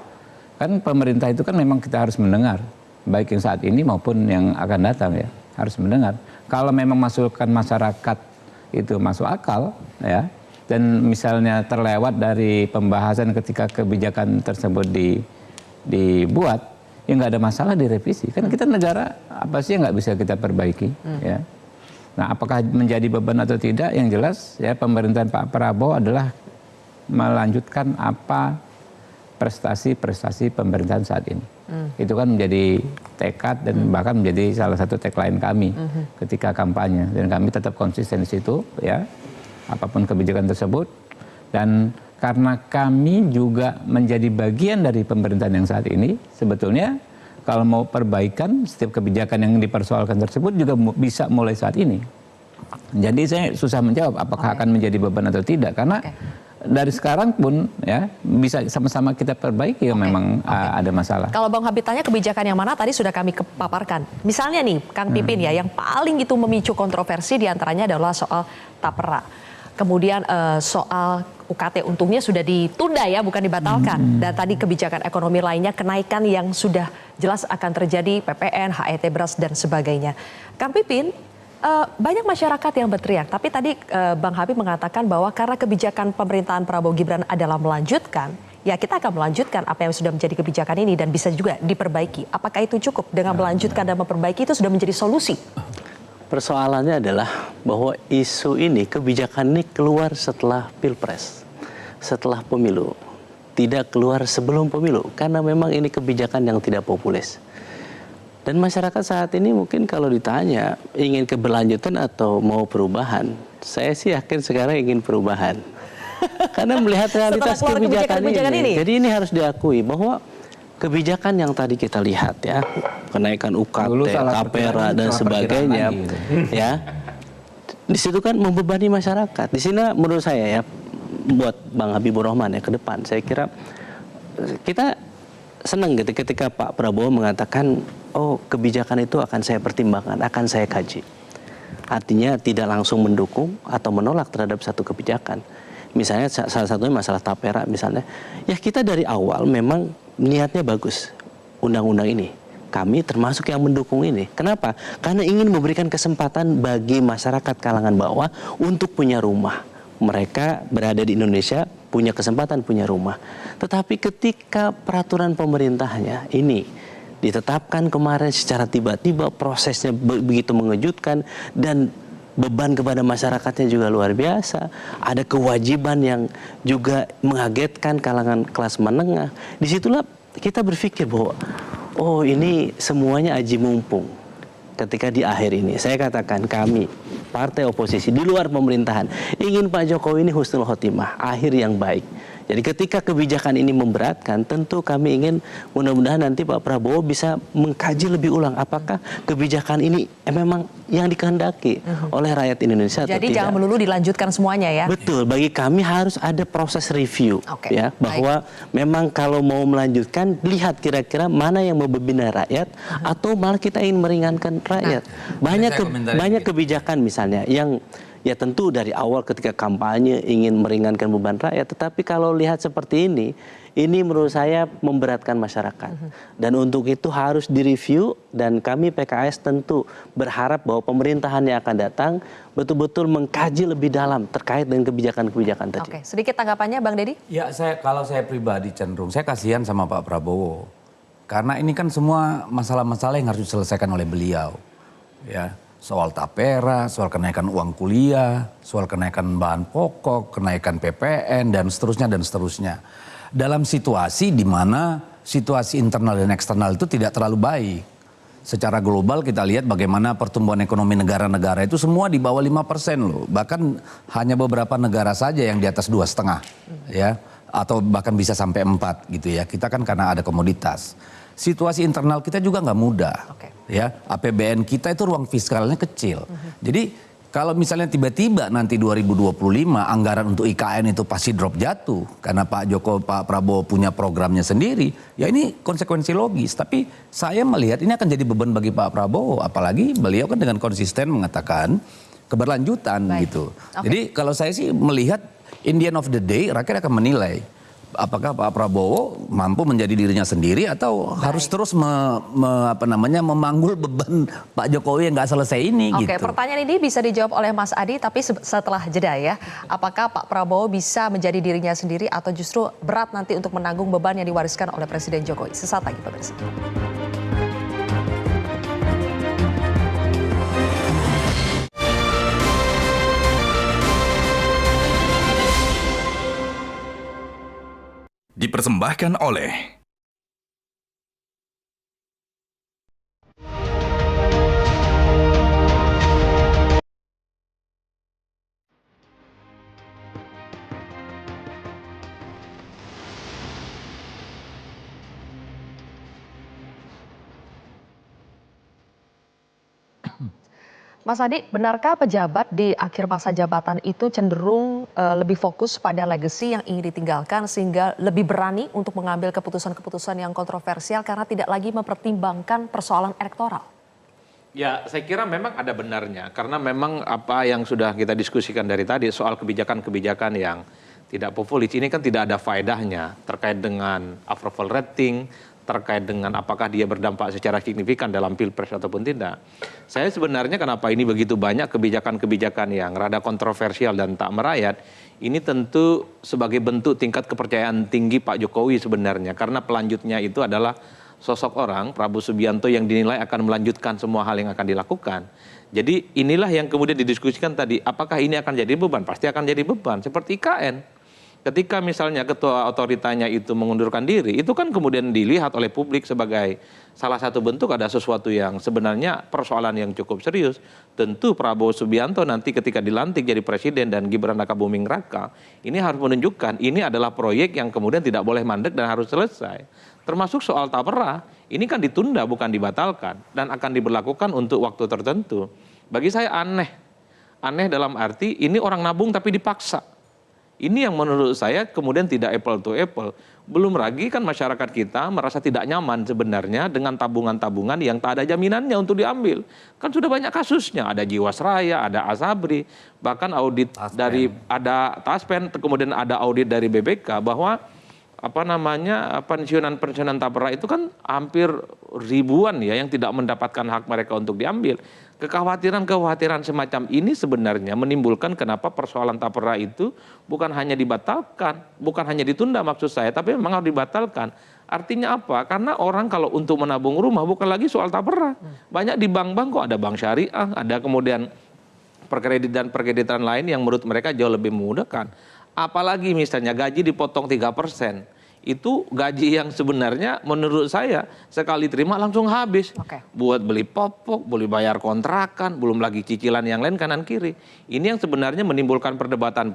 kan pemerintah itu kan memang kita harus mendengar, baik yang saat ini maupun yang akan datang ya, harus mendengar. Kalau memang masukan masyarakat itu masuk akal ya, dan misalnya terlewat dari pembahasan ketika kebijakan tersebut dibuat, ya nggak ada masalah direvisi. Kan kita negara apa sih yang nggak bisa kita perbaiki ya. Nah, apakah menjadi beban atau tidak? Yang jelas ya pemerintahan Pak Prabowo adalah melanjutkan apa prestasi-prestasi pemerintahan saat ini. Itu kan menjadi tekad dan bahkan menjadi salah satu tagline kami ketika kampanye, dan kami tetap konsisten di situ ya, apapun kebijakan tersebut. Dan karena kami juga menjadi bagian dari pemerintahan yang saat ini, sebetulnya kalau mau perbaikan setiap kebijakan yang dipersoalkan tersebut juga bisa mulai saat ini. Jadi saya susah menjawab apakah akan menjadi beban atau tidak, karena dari sekarang pun ya bisa sama-sama kita perbaiki yang memang ada masalah. Kalau Bang Habib tanya kebijakan yang mana, tadi sudah kami paparkan. Misalnya nih Kang Pipin ya, yang paling itu memicu kontroversi diantaranya adalah soal Tapera. Kemudian soal UKT untungnya sudah ditunda ya, bukan dibatalkan. Dan tadi kebijakan ekonomi lainnya, kenaikan yang sudah jelas akan terjadi, PPN, HET beras dan sebagainya. Kang Pipin, banyak masyarakat yang berteriak, tapi tadi Bang Habib mengatakan bahwa karena kebijakan pemerintahan Prabowo Gibran adalah melanjutkan, ya kita akan melanjutkan apa yang sudah menjadi kebijakan ini dan bisa juga diperbaiki. Apakah itu cukup dengan melanjutkan dan memperbaiki itu sudah menjadi solusi? Persoalannya adalah bahwa isu ini, kebijakan ini keluar setelah Pilpres, setelah pemilu. Tidak keluar sebelum pemilu, karena memang ini kebijakan yang tidak populis. Dan masyarakat saat ini mungkin kalau ditanya ingin keberlanjutan atau mau perubahan, saya sih yakin sekarang ingin perubahan. Karena melihat realitas kebijakan ini. Jadi ini harus diakui bahwa kebijakan yang tadi kita lihat ya, kenaikan UKT, Tapera dan sebagainya, ya, di situ kan membebani masyarakat. Di sini menurut saya ya, buat Bang Habibur Rahman ya ke depan, saya kira kita senang gitu ketika Pak Prabowo mengatakan, oh kebijakan itu akan saya pertimbangkan, akan saya kaji. Artinya tidak langsung mendukung atau menolak terhadap satu kebijakan. Misalnya salah satunya masalah tapera misalnya. Ya kita dari awal memang niatnya bagus undang-undang ini. Kami termasuk yang mendukung ini. Kenapa? Karena ingin memberikan kesempatan bagi masyarakat kalangan bawah untuk punya rumah. Mereka berada di Indonesia, punya kesempatan punya rumah. Tetapi ketika peraturan pemerintahnya ini ditetapkan kemarin secara tiba-tiba, prosesnya begitu mengejutkan dan beban kepada masyarakatnya juga luar biasa. Ada kewajiban yang juga mengagetkan kalangan kelas menengah. Disitulah kita berpikir bahwa oh ini semuanya aji mumpung. Ketika di akhir ini, saya katakan kami, partai oposisi di luar pemerintahan, ingin Pak Jokowi ini husnul khotimah, akhir yang baik. Jadi ketika kebijakan ini memberatkan, tentu kami ingin mudah-mudahan nanti Pak Prabowo bisa mengkaji lebih ulang apakah kebijakan ini memang yang dikehendaki oleh rakyat Indonesia atau tidak. Jadi jangan melulu dilanjutkan semuanya ya. Betul, bagi kami harus ada proses review ya, bahwa memang kalau mau melanjutkan lihat kira-kira mana yang membebani rakyat atau malah kita ingin meringankan rakyat. Banyak kebijakan misalnya yang ya tentu dari awal ketika kampanye ingin meringankan beban rakyat, tetapi kalau lihat seperti ini menurut saya memberatkan masyarakat. Dan untuk itu harus direview dan kami PKS tentu berharap bahwa pemerintahan yang akan datang betul-betul mengkaji lebih dalam terkait dengan kebijakan-kebijakan tadi. Oke, sedikit tanggapannya Bang Deddy? Ya kalau saya pribadi cenderung, saya kasihan sama Pak Prabowo. Karena ini kan semua masalah-masalah yang harus diselesaikan oleh beliau. Ya. Soal tapera, soal kenaikan uang kuliah, soal kenaikan bahan pokok, kenaikan PPN, dan seterusnya, dan seterusnya. Dalam situasi di mana situasi internal dan eksternal itu tidak terlalu baik. Secara global kita lihat bagaimana pertumbuhan ekonomi negara-negara itu semua di bawah 5% loh. Bahkan hanya beberapa negara saja yang di atas 2,5 ya. Atau bahkan bisa sampai 4 gitu ya. Kita kan karena ada komoditas. Situasi internal kita juga nggak mudah, ya. APBN kita itu ruang fiskalnya kecil. Jadi kalau misalnya tiba-tiba nanti 2025 anggaran untuk IKN itu pasti drop jatuh karena Pak Prabowo punya programnya sendiri, ya ini konsekuensi logis. Tapi saya melihat ini akan jadi beban bagi Pak Prabowo, apalagi beliau kan dengan konsisten mengatakan keberlanjutan gitu. Jadi kalau saya sih melihat in the end of the day rakyat akan menilai apakah Pak Prabowo mampu menjadi dirinya sendiri atau harus terus memanggul beban Pak Jokowi yang nggak selesai ini. Oke, pertanyaan ini bisa dijawab oleh Mas Adi, tapi setelah jeda ya. Apakah Pak Prabowo bisa menjadi dirinya sendiri atau justru berat nanti untuk menanggung beban yang diwariskan oleh Presiden Jokowi? Sesaat lagi pemirsa. Dipersembahkan oleh Mas Adi, benarkah pejabat di akhir masa jabatan itu cenderung lebih fokus pada legacy yang ingin ditinggalkan sehingga lebih berani untuk mengambil keputusan-keputusan yang kontroversial karena tidak lagi mempertimbangkan persoalan elektoral? Ya, saya kira memang ada benarnya karena memang apa yang sudah kita diskusikan dari tadi soal kebijakan-kebijakan yang tidak populis ini kan tidak ada faedahnya terkait dengan approval rating, terkait dengan apakah dia berdampak secara signifikan dalam pilpres ataupun tidak. Saya sebenarnya kenapa ini begitu banyak kebijakan-kebijakan yang rada kontroversial dan tak merayat, ini tentu sebagai bentuk tingkat kepercayaan tinggi Pak Jokowi sebenarnya. Karena pelanjutnya itu adalah sosok orang, Prabowo Subianto, yang dinilai akan melanjutkan semua hal yang akan dilakukan. Jadi inilah yang kemudian didiskusikan tadi, apakah ini akan jadi beban? Pasti akan jadi beban, seperti IKN. Ketika misalnya ketua otoritanya itu mengundurkan diri, itu kan kemudian dilihat oleh publik sebagai salah satu bentuk ada sesuatu yang sebenarnya persoalan yang cukup serius. Tentu Prabowo Subianto nanti ketika dilantik jadi presiden dan Gibran Rakabuming Raka, ini harus menunjukkan ini adalah proyek yang kemudian tidak boleh mandek dan harus selesai. Termasuk soal tapera, ini kan ditunda bukan dibatalkan dan akan diberlakukan untuk waktu tertentu. Bagi saya aneh dalam arti ini orang nabung tapi dipaksa. Ini yang menurut saya kemudian tidak apple to apple. Belum lagi kan masyarakat kita merasa tidak nyaman sebenarnya dengan tabungan-tabungan yang tak ada jaminannya untuk diambil. Kan sudah banyak kasusnya, ada Jiwasraya, ada Asabri, bahkan audit dari ada Taspen, kemudian ada audit dari BPK bahwa pensiunan tapera itu kan hampir ribuan ya yang tidak mendapatkan hak mereka untuk diambil. Kekhawatiran semacam ini sebenarnya menimbulkan kenapa persoalan tapera itu bukan hanya dibatalkan, bukan hanya ditunda maksud saya, tapi memang harus dibatalkan. Artinya apa? Karena orang kalau untuk menabung rumah bukan lagi soal tapera. Banyak di bank-bank kok ada bank syariah, ada kemudian perkreditan lain yang menurut mereka jauh lebih memudahkan. Apalagi misalnya gaji dipotong 3%. Itu gaji yang sebenarnya menurut saya sekali terima langsung habis. Buat beli popok, beli bayar kontrakan, belum lagi cicilan yang lain kanan kiri. Ini yang sebenarnya menimbulkan perdebatan.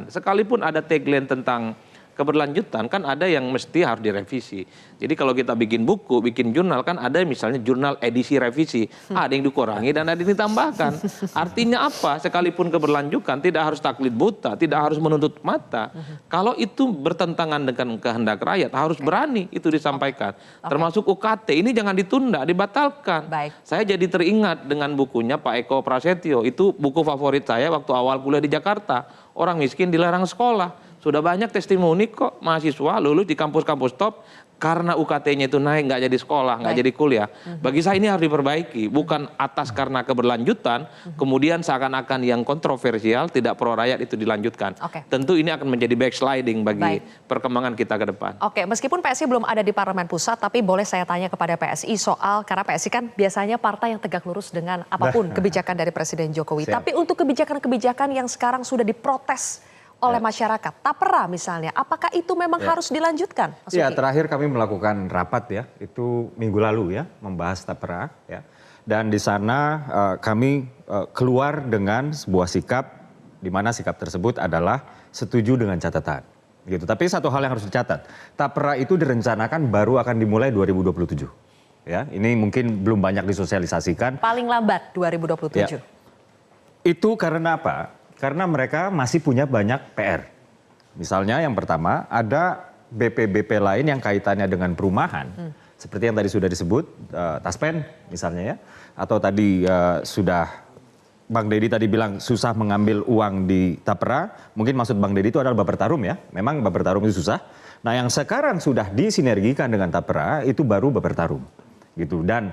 Sekalipun ada tagline tentang keberlanjutan, kan ada yang mesti harus direvisi. Jadi kalau kita bikin buku, bikin jurnal, kan ada misalnya jurnal edisi revisi. Ada yang dikurangi dan ada yang ditambahkan. Artinya apa? Sekalipun keberlanjutan, tidak harus taklid buta, tidak harus menutup mata. Kalau itu bertentangan dengan kehendak rakyat, harus berani itu disampaikan. Termasuk UKT, ini jangan ditunda, dibatalkan. Saya jadi teringat dengan bukunya Pak Eko Prasetyo. Itu buku favorit saya waktu awal kuliah di Jakarta. Orang miskin dilarang sekolah. Sudah banyak testimoni kok mahasiswa lulus di kampus-kampus top karena UKT-nya itu naik, nggak jadi sekolah, nggak jadi kuliah. Bagi saya ini harus diperbaiki, bukan atas karena keberlanjutan, kemudian seakan-akan yang kontroversial tidak pro rakyat itu dilanjutkan. Tentu ini akan menjadi backsliding bagi perkembangan kita ke depan. Oke, meskipun PSI belum ada di Parlemen Pusat, tapi boleh saya tanya kepada PSI soal, karena PSI kan biasanya partai yang tegak lurus dengan apapun kebijakan dari Presiden Jokowi. Tapi untuk kebijakan-kebijakan yang sekarang sudah diprotes oleh masyarakat, tapera misalnya, apakah itu memang harus dilanjutkan? Ya, terakhir kami melakukan rapat ya, itu minggu lalu ya, membahas tapera ya. Dan di sana kami keluar dengan sebuah sikap, di mana sikap tersebut adalah setuju dengan catatan. Gitu. Tapi satu hal yang harus dicatat, tapera itu direncanakan baru akan dimulai 2027. Ya, ini mungkin belum banyak disosialisasikan. Paling lambat 2027. Ya. Itu karena apa? Karena mereka masih punya banyak PR. Misalnya yang pertama ada BP-BP lain yang kaitannya dengan perumahan. Seperti yang tadi sudah disebut, Taspen misalnya ya. Atau tadi sudah Bang Deddy tadi bilang susah mengambil uang di tapera. Mungkin maksud Bang Deddy itu adalah Bapertarum ya. Memang Bapertarum itu susah. Nah yang sekarang sudah disinergikan dengan tapera itu baru Bapertarum. Gitu. Dan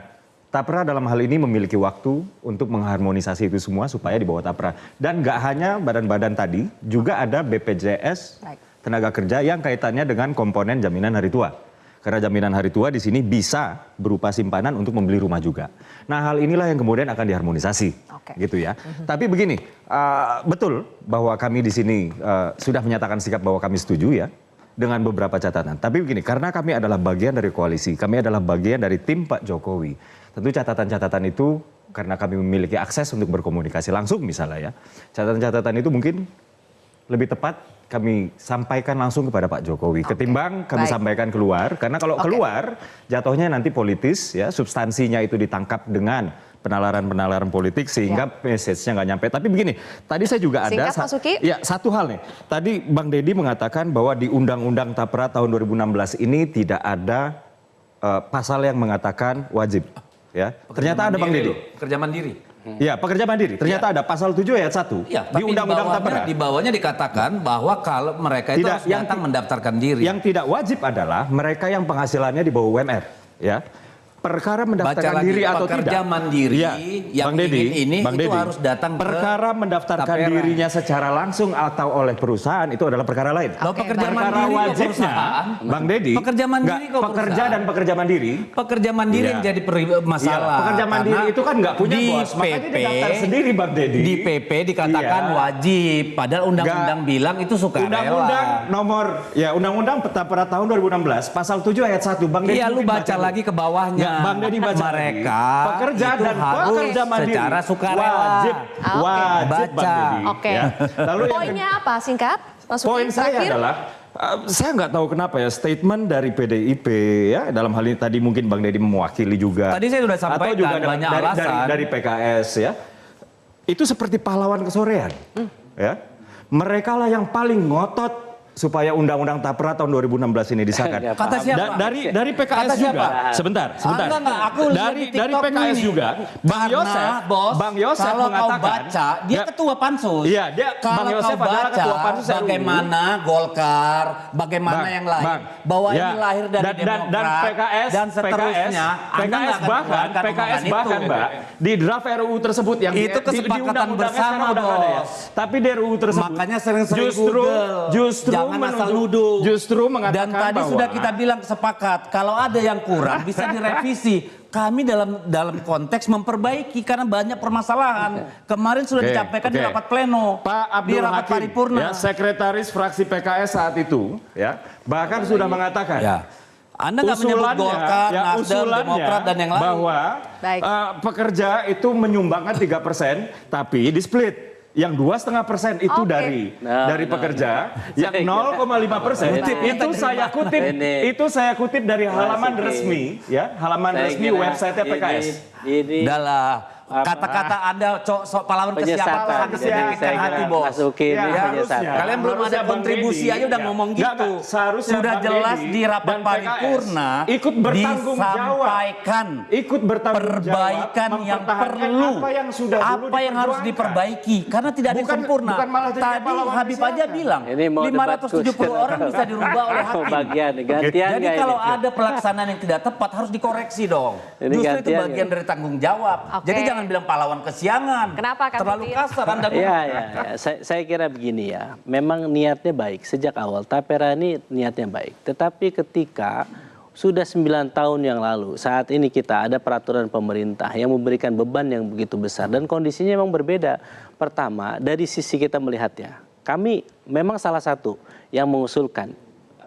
tapera dalam hal ini memiliki waktu untuk mengharmonisasi itu semua supaya di bawah tapera. Dan nggak hanya badan-badan tadi, juga ada BPJS Tenaga Kerja yang kaitannya dengan komponen jaminan hari tua. Karena jaminan hari tua di sini bisa berupa simpanan untuk membeli rumah juga. Nah hal inilah yang kemudian akan diharmonisasi, gitu ya. Tapi begini, betul bahwa kami di sini sudah menyatakan sikap bahwa kami setuju ya. Dengan beberapa catatan. Tapi begini, karena kami adalah bagian dari koalisi, kami adalah bagian dari tim Pak Jokowi. Tentu catatan-catatan itu karena kami memiliki akses untuk berkomunikasi langsung misalnya ya. Catatan-catatan itu mungkin lebih tepat kami sampaikan langsung kepada Pak Jokowi. Ketimbang kami sampaikan keluar. Karena kalau keluar jatuhnya nanti politis ya, substansinya itu ditangkap dengan penalaran-penalaran politik sehingga message-nya nggak nyampe. Tapi begini, tadi saya juga ada satu hal nih. Tadi Bang Deddy mengatakan bahwa di Undang-Undang Tapera tahun 2016 ini tidak ada pasal yang mengatakan wajib. Ya, ternyata ada Bang Deddy. Pekerja mandiri. Ya, pekerja mandiri. Ternyata ada pasal 7 ayat 1 di Undang-Undang Tapera. Di bawahnya dikatakan bahwa kalau mereka itu harus datang mendaftarkan diri. Yang tidak wajib adalah mereka yang penghasilannya di bawah UMR. Ya. Perkara mendaftarkan diri atau tidak. Pekerja mandiri yang Bang Deddy, ini Bang itu Deddy, harus datang perkara mendaftarkan dirinya secara langsung atau oleh perusahaan itu adalah perkara lain. Pekerja perkara mandiri wajibnya, Bang Deddy, pekerja mandiri kok pekerja dan pekerja mandiri. Pekerja mandiri yang jadi masalah. Pekerja mandiri itu kan nggak punya bos, makanya dia daftar sendiri Bang Deddy. Di PP dikatakan wajib, padahal undang-undang bilang itu sukarela. Undang-undang nomor Undang-Undang Tapera tahun 2016 pasal 7 ayat 1 Bang Deddy. Iya, lu baca lagi ke bawahnya. Bang Deddy baca mereka pekerja itu dan harus pekerja mandiri secara sukarela wajib baca. Ya. Lalu poinnya apa singkat? Poin saya adalah saya nggak tahu kenapa ya statement dari PDIP ya dalam hal ini tadi mungkin Bang Deddy mewakili juga. Tadi saya sudah sampaikan atau juga banyak alasan dari PKS ya. Itu seperti pahlawan kesorean. Ya. mereka lah yang paling ngotot supaya Undang-Undang Tapera tahun 2016 ini disahkan. Kata siapa? Dari PKS Kata siapa? juga. Sebentar. Enggak, aku lihat di Dari TikTok PKS ini. juga. Bang Yosef kalau mengatakan, kau baca, dia ketua pansus. Iya, kalau Bang Yosef kau adalah baca ketua pansus RUU. bagaimana Golkar, bagaimana yang lain, bahwa ini lahir dari Demokrat dan PKS dan seterusnya. PKS bahkan Mbak, di draft RUU tersebut yang itu kesepakatan bersama, Bos. Tapi di RUU tersebut makanya sering-sering justru jangan asal nuduh. Justru mengatakan dan tadi bahwa sudah kita bilang sepakat kalau ada yang kurang bisa direvisi. Kami dalam konteks memperbaiki karena banyak permasalahan. Kemarin sudah disampaikan di rapat pleno, Pak Abdul di rapat Hakim, paripurna. ya, sekretaris fraksi PKS saat itu, ya, bahkan sudah mengatakan. Ya. Anda nggak menyebut Golkar, Nasdem, Demokrat dan yang lain. Bahwa pekerja itu menyumbangkan 3%, tapi di split. Yang 2,5% itu dari pekerja, yang 0,5% itu saya kutip dari halaman resmi, ya, halaman resmi website PKS. Udahlah. Kata-kata Anda pahlawan kesiapan menyakitkan hati, Bos. Kalian belum ada kontribusi aja udah ngomong gitu. Sudah jelas di rapat paripurna ikut bertanggung disampaikan perbaikan yang perlu, apa yang harus diperbaiki karena tidak ada yang sempurna. Tadi Habib aja bilang 570 orang bisa dirubah oleh hakim. Jadi kalau ada pelaksanaan yang tidak tepat harus dikoreksi dong. Justru itu bagian dari tanggung jawab. Jadi jangan bilang pahlawan kesiangan. Kenapa Kang terlalu Pipin? kasar Anda. Saya kira begini ya. Memang niatnya baik sejak awal. Tapera ini niatnya baik. Tetapi ketika sudah 9 tahun yang lalu, saat ini kita ada peraturan pemerintah yang memberikan beban yang begitu besar dan kondisinya memang berbeda. Pertama, dari sisi kita melihatnya, kami memang salah satu yang mengusulkan,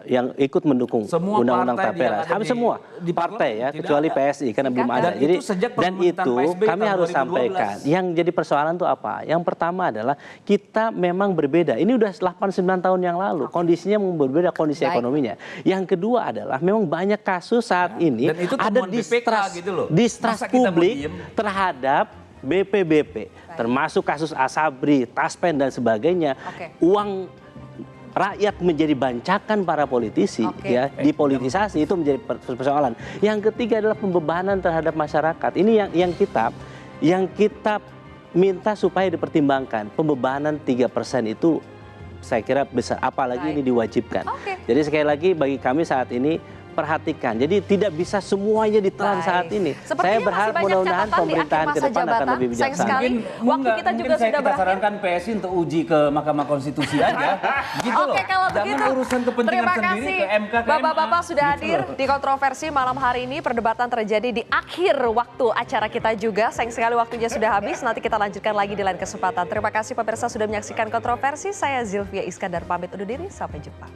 yang ikut mendukung Undang-Undang Tapera. Hampir semua di partai ya, kecuali PSI karena belum ada. Jadi dan itu kami harus sampaikan. Yang jadi persoalan itu apa? Yang pertama adalah kita memang berbeda. Ini udah 8-9 tahun yang lalu. Kondisinya memang berbeda, kondisi ekonominya. Yang kedua adalah memang banyak kasus saat ini ada distrust publik terhadap BPBP, termasuk kasus Asabri, Taspen dan sebagainya. Uang rakyat menjadi bancakan para politisi, ya, dipolitisasi, itu menjadi persoalan. Yang ketiga adalah pembebanan terhadap masyarakat. Ini yang kita minta supaya dipertimbangkan. Pembebanan 3% itu saya kira besar, apalagi ini diwajibkan. Jadi sekali lagi bagi kami saat ini perhatikan. Jadi tidak bisa semuanya ditelan saat ini. Saya berharap mudah-mudahan pemerintahan ke depan akan lebih bijaksana. Waktu kita juga sudah berakhir. Sarankan PSI untuk uji ke Mahkamah Konstitusi aja. Gitu loh. Kalau begitu. Jangan urusan kepentingan sendiri ke MK, ke Bapak-bapak sudah hadir di kontroversi malam hari ini. Perdebatan terjadi di akhir waktu acara kita juga. Sayang sekali waktunya sudah habis. Nanti kita lanjutkan lagi di lain kesempatan. Terima kasih pemirsa sudah menyaksikan kontroversi. Saya Zilvia Iskandar pamit undur diri. Sampai jumpa.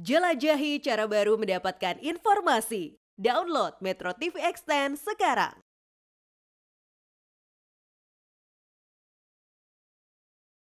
Jelajahi cara baru mendapatkan informasi. Download Metro TV Extend sekarang.